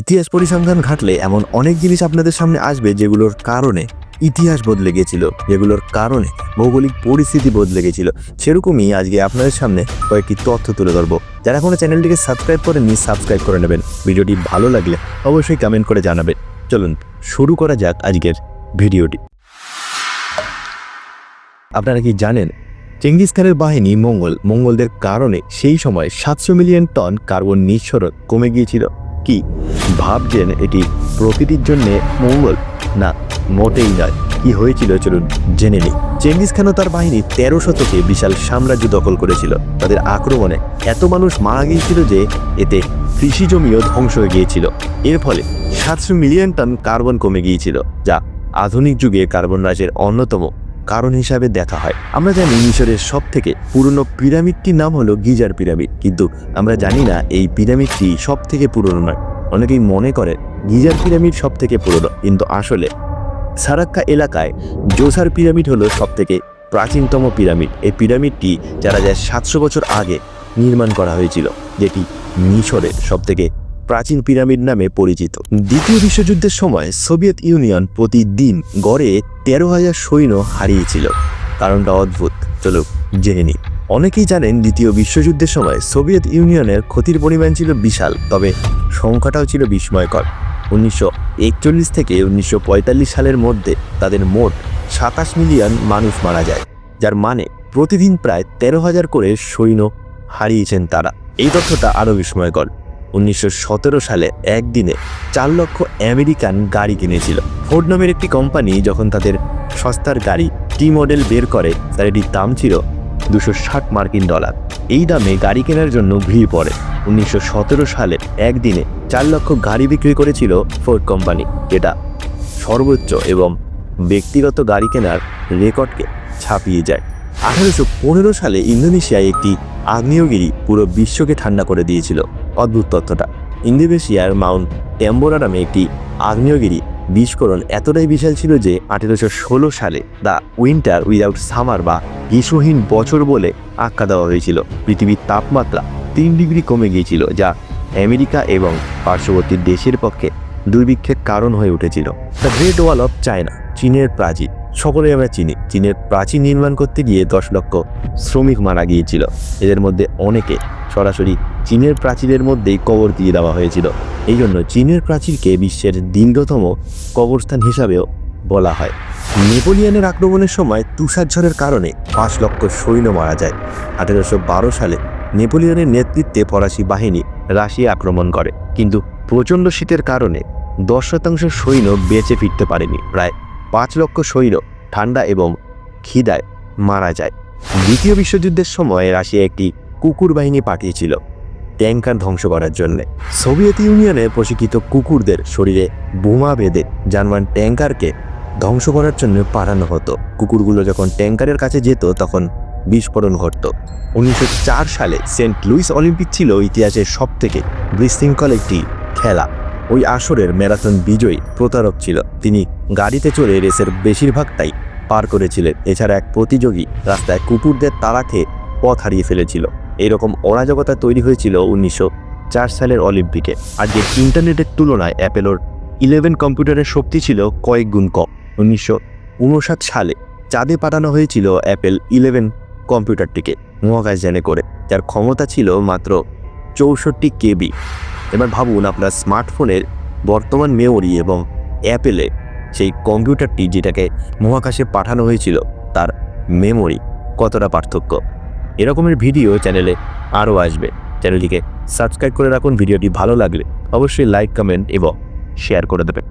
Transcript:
ইতিহাস পরিসংখ্যান ঘাটলে এমন অনেক জিনিস আপনাদের সামনে আসবে যেগুলোর কারণে ইতিহাস বদলে গেছিল, যেগুলোর কারণে ভৌগোলিক পরিস্থিতি বদলে গেছিল। সেরকমই আজকে আপনাদের সামনে কয়েকটি তথ্য তুলে ধরবো। যারা এখনো চ্যানেলটিকে সাবস্ক্রাইব করেননি সাবস্ক্রাইব করে নেবেন। ভিডিওটি ভালো লাগলে অবশ্যই কমেন্ট করে জানাবেন। চলুন শুরু করা যাক আজকের ভিডিওটি। আপনারা কি জানেন চেঙ্গিস খানের বাহিনী মঙ্গলদের কারণে সেই সময় 700 মিলিয়ন টন কার্বন নিঃসরণ কমে গিয়েছিল? কি ভাবছেন এটি প্রকৃতির জন্য মঙ্গল? না, মোটেই নয়। কি হয়েছিল চলুন জেনে নিই। চেঙ্গিস খান ও তার বাহিনী 13 শতকে বিশাল সাম্রাজ্য দখল করেছিল। তাদের আক্রমণে এত মানুষ মারা গিয়েছিল যে এতে কৃষি জমিও ধ্বংস হয়ে গিয়েছিল। এর ফলে 700 মিলিয়ন টন কার্বন কমে গিয়েছিল, যা আধুনিক যুগে কার্বন হ্রাসের অন্যতম কারণ হিসাবে দেখা হয়। আমরা জানি মিশরের সব থেকে পুরনো পিরামিডটির নাম হলো গিজার পিরামিড, কিন্তু আমরা জানি না এই পিরামিডটি সব থেকে পুরনো নয়। অনেকেই মনে করে গিজার পিরামিড সব থেকে পুরনো, কিন্তু আসলে সারাক্কা এলাকায় জোসার পিরামিড হলো সব থেকে প্রাচীনতম পিরামিড। এই পিরামিডটি 4700 বছর আগে নির্মাণ করা হয়েছিল, যেটি মিশরের সব থেকে প্রাচীন পিরামিড নামে পরিচিত। দ্বিতীয় বিশ্বযুদ্ধের সময় সোভিয়েত ইউনিয়ন প্রতিদিন গড়ে 13,000 সৈন্য হারিয়েছিল। কারণটা অদ্ভুত, চলো জেনে নিই। অনেকেই জানেন দ্বিতীয় বিশ্বযুদ্ধের সময় সোভিয়েত ইউনিয়নের ক্ষতির পরিমাণ ছিল বিশাল, তবে সংখ্যাটাও ছিল বিস্ময়কর। 1941 থেকে 1945 সালের মধ্যে তাদের মোট 27 মিলিয়ন মানুষ মারা যায়, যার মানে প্রতিদিন প্রায় 13,000 করে সৈন্য হারিয়েছেন তারা। এই তথ্যটা আরও বিস্ময়কর। 1917 সালে একদিনে 4 লক্ষ আমেরিকান গাড়ি কিনেছিল। ফোর্ড নামের একটি কোম্পানি যখন তাদের সস্তার গাড়ি টি মডেল বের করে, তার এটির দাম ছিল $260। এই দামে গাড়ি কেনার জন্য ভিড় পড়ে। 1917 সালে একদিনে 4 লক্ষ গাড়ি বিক্রি করেছিল ফোর্ড কোম্পানি, যেটা সর্বোচ্চ এবং ব্যক্তিগত গাড়ি কেনার রেকর্ডকে ছাপিয়ে যায়। 1815 সালে ইন্দোনেশিয়ায় একটি আগ্নেয়গিরি পুরো বিশ্বকে ঠান্ডা করে দিয়েছিল। অদ্ভুত তথ্যটা, ইন্দোনেশিয়ার মাউন্ট টেম্বোরা নামে একটি আগ্নেয়গিরি বিস্ফোরণ এতটাই বিশাল ছিল যে 1816 সালে দ্য উইন্টার উইদাউট সামার বা গ্রীষ্মহীন বছর বলে আখ্যা দেওয়া হয়েছিল। পৃথিবীর তাপমাত্রা 3 ডিগ্রি কমে গিয়েছিল, যা আমেরিকা এবং পার্শ্ববর্তী দেশের পক্ষে দুর্ভিক্ষের কারণ হয়ে উঠেছিল। The great wall of China, চীনের প্রাচীর, সকলেই আমরা চিনি। চীনের প্রাচীর নির্মাণ করতে গিয়ে 10 লক্ষ শ্রমিক মারা গিয়েছিল। এদের মধ্যে অনেকে সরাসরি চীনের প্রাচীরের মধ্যেই কবর দিয়ে দেওয়া হয়েছিল। এই জন্য চীনের প্রাচীরকে বিশ্বের দীর্ঘতম কবরস্থান হিসাবেও বলা হয়। নেপোলিয়নের আক্রমণের সময় তুষারঝড়ের কারণে 5 লক্ষ সৈন্য মারা যায়। 1812 সালে নেপোলিয়নের নেতৃত্বে ফরাসি বাহিনী রাশিয়া আক্রমণ করে, কিন্তু প্রচণ্ড শীতের কারণে 10% সৈন্য বেঁচে ফিরতে পারেনি। প্রায় 5 লক্ষ সৈন্য ঠান্ডা এবং খিদায় মারা যায়। দ্বিতীয় বিশ্বযুদ্ধের সময় রাশিয়া একটি কুকুর বাহিনী পাঠিয়েছিল ট্যাঙ্কার ধ্বংস করার জন্য। সোভিয়েত ইউনিয়নের প্রশিক্ষিত কুকুরদের শরীরে বোমা বেঁধে জার্মান ট্যাঙ্কারকে ধ্বংস করার জন্য পাঠানো হতো। কুকুরগুলো যখন ট্যাঙ্কারের কাছে যেত তখন বিস্ফোরণ ঘটত। 1904 সালে সেন্ট লুইস অলিম্পিক ছিল ইতিহাসের সবথেকে বিশৃঙ্খল একটি খেলা। ওই আসরের ম্যারাথন বিজয়ী প্রতারক ছিল। তিনি গাড়িতে চড়ে রেসের বেশিরভাগটাই পার করেছিলেন। এছাড়া এক প্রতিযোগী রাস্তায় কুকুরদের তাড়া খেয়ে পথ হারিয়ে ফেলেছিল। এরকম অরাজকতা তৈরি হয়েছিল 1904 সালের অলিম্পিকে। আর যে ইন্টারনেটের তুলনায় অ্যাপেলোর 11 কম্পিউটারের শক্তি ছিল কয়েক গুণ কম। 1959 সালে চাঁদে পাঠানো হয়েছিল অ্যাপেল 11 কম্পিউটারটিকে মহাকাশযানে করে, যার ক্ষমতা ছিল মাত্র 64 কেবি। এবার ভাবুন আপনার স্মার্টফোনের বর্তমান মেমোরি এবং অ্যাপেলে সেই কম্পিউটারটি যেটাকে মহাকাশে পাঠানো হয়েছিল তার মেমোরি কতটা পার্থক্য। এরকমের ভিডিও চ্যানেলে আরও আসবে। চ্যানেলটিকে সাবস্ক্রাইব করে রাখুন। ভিডিওটি ভালো লাগলে অবশ্যই লাইক, কমেন্ট এবং শেয়ার করে দেবেন।